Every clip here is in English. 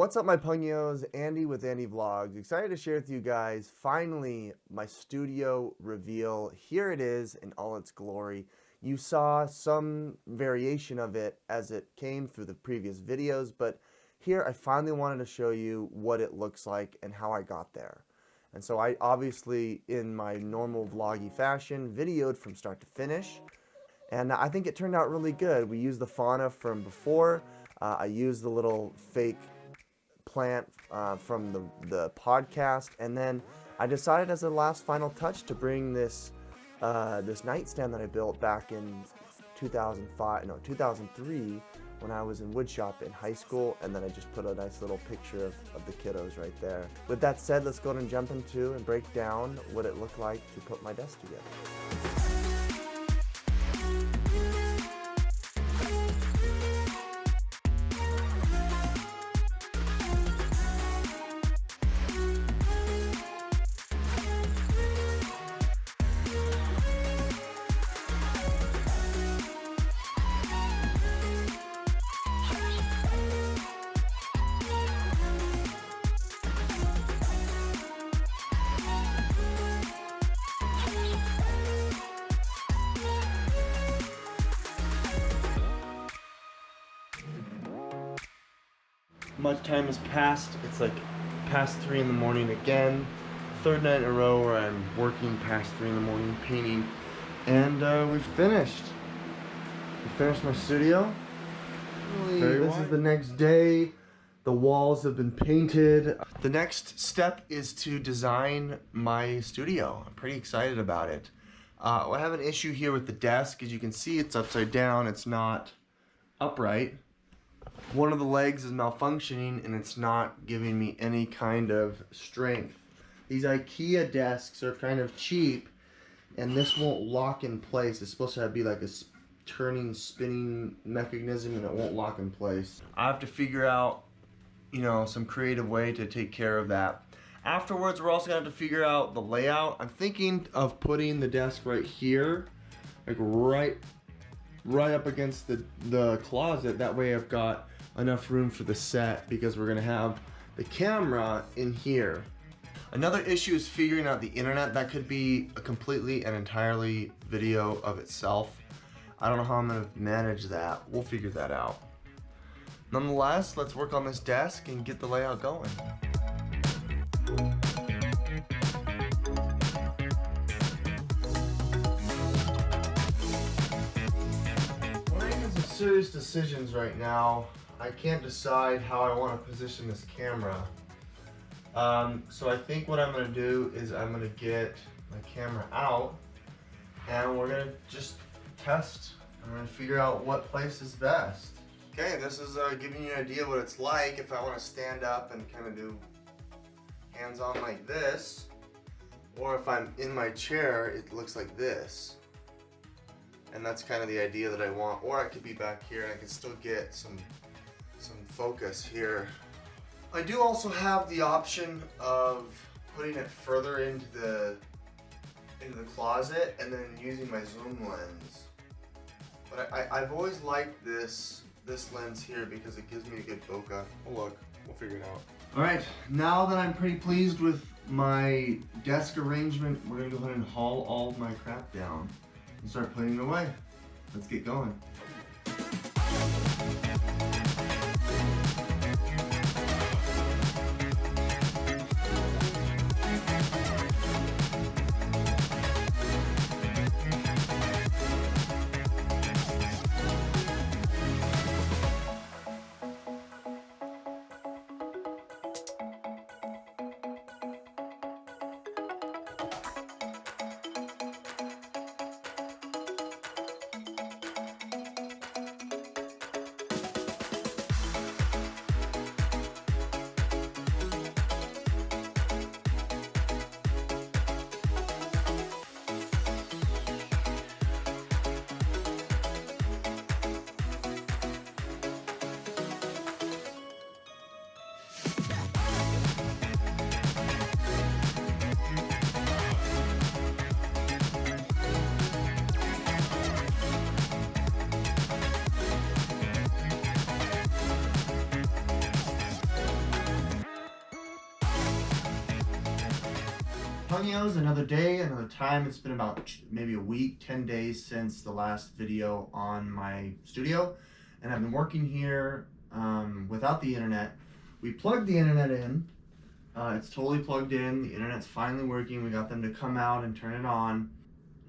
What's up, my pugnios? Andy with Andy Vlogs. Excited to share with you guys, finally, my studio reveal. Here it is in all its glory. You saw some variation of it as it came through the previous videos, but here I finally wanted to show you what it looks like and how I got there. And so I obviously, in my normal vloggy fashion, videoed from start to finish. And I think it turned out really good. We used the fauna from before. I used the little fake plant from the podcast, and then I decided as a last final touch to bring this this nightstand that I built back in 2003 when I was in woodshop in high school, and then I just put a nice little picture of the kiddos right there. With that said, let's go ahead and jump into and break down what it looked like to put my desk together. Much time has passed. It's like past 3 in the morning again. Third night in a row where I'm working past 3 in the morning painting. And we've finished. We finished my studio. This is the next day. The walls have been painted. The next step is to design my studio. I'm pretty excited about it. I have an issue here with the desk. As you can see, it's upside down. It's not upright. One of the legs is malfunctioning and it's not giving me any kind of strength. These IKEA desks are kind of cheap and this won't lock in place. It's supposed to be like a turning, spinning mechanism and it won't lock in place. I have to figure out, some creative way to take care of that. Afterwards, we're also gonna have to figure out the layout. I'm thinking of putting the desk right here, like right up against the closet. That way I've got enough room for the set because we're gonna have the camera in here. Another issue is figuring out the internet. That could be a completely and entirely video of itself. I don't know how I'm gonna manage that. We'll figure that out. Nonetheless, let's work on this desk and get the layout going. Serious decisions right now. I can't decide how I want to position this camera. So I think what I'm going to do is I'm going to get my camera out and we're going to just test. I'm going to figure out what place is best. Okay, this is giving you an idea what it's like if I want to stand up and kind of do hands-on like this, or if I'm in my chair, it looks like this. And that's kind of the idea that I want. Or I could be back here and I could still get some focus here. I do also have the option of putting it further into the closet and then using my zoom lens. But I've always liked this lens here because it gives me a good bokeh. Oh look, we'll figure it out. Alright, now that I'm pretty pleased with my desk arrangement, we're gonna go ahead and haul all of my crap down and start putting it away. Let's get going. Pugnios, another day, another time. It's been about maybe a week, 10 days since the last video on my studio. And I've been working here without the internet. We plugged the internet in. It's totally plugged in. The internet's finally working. We got them to come out and turn it on.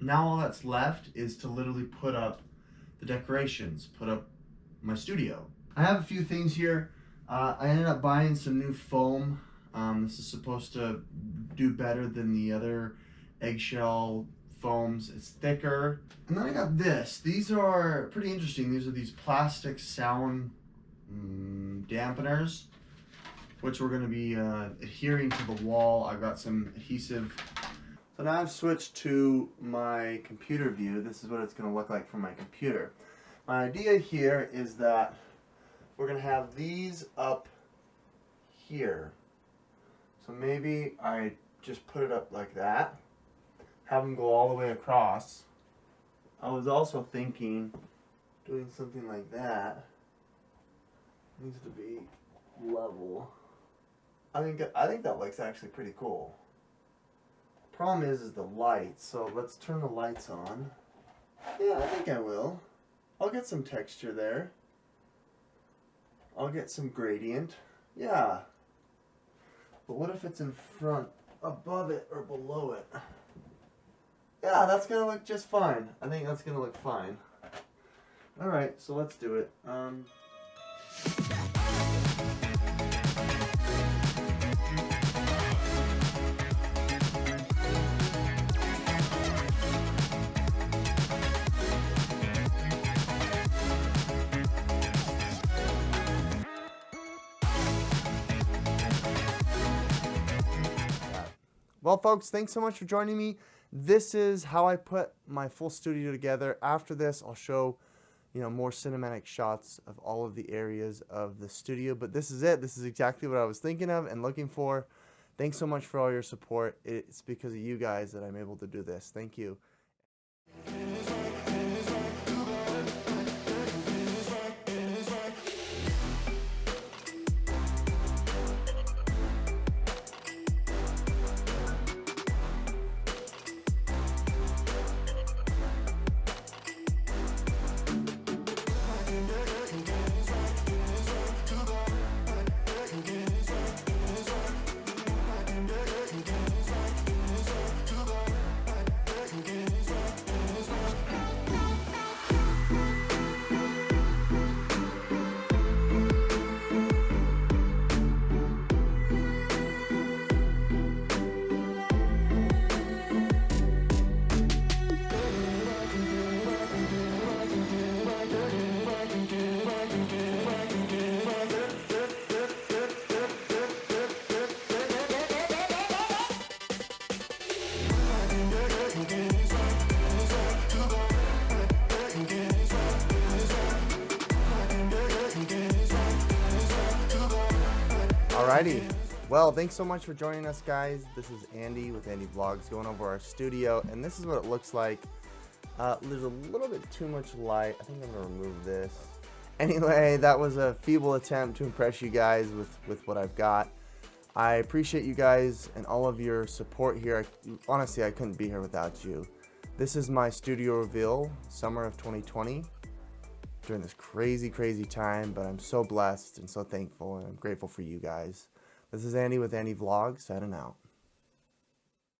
Now all that's left is to literally put up the decorations, put up my studio. I have a few things here. I ended up buying some new foam. This is supposed to do better than the other eggshell foams. It's thicker. And then I got this. These are pretty interesting. These are these plastic sound dampeners, which we're going to be adhering to the wall. I've got some adhesive. So now I've switched to my computer view. This is what it's going to look like from my computer. My idea here is that we're going to have these up here. So maybe I just put it up like that, have them go all the way across. I was also thinking doing something like that. It needs to be level. I think that looks actually pretty cool. Problem is the lights. So let's turn the lights on. Yeah, I think I will. I'll get some texture there. I'll get some gradient. Yeah. But what if it's in front, above it, or below it? Yeah, that's gonna look just fine. I think that's gonna look fine. Alright, so let's do it. Well, folks, thanks so much for joining me. This is how I put my full studio together. After this, I'll show, more cinematic shots of all of the areas of the studio. But this is it. This is exactly what I was thinking of and looking for. Thanks so much for all your support. It's because of you guys that I'm able to do this. Thank you. Alrighty, well, thanks so much for joining us, guys. This is Andy with Andy Vlogs going over our studio, and this is what it looks like. There's a little bit too much light. I think I'm gonna remove this. Anyway, that was a feeble attempt to impress you guys with what I've got. I appreciate you guys and all of your support here. Honestly, I couldn't be here without you. This is my studio reveal, summer of 2020. During this crazy time, but I'm so blessed and so thankful, and I'm grateful for you guys. This is Andy with Andy Vlogs, signing out.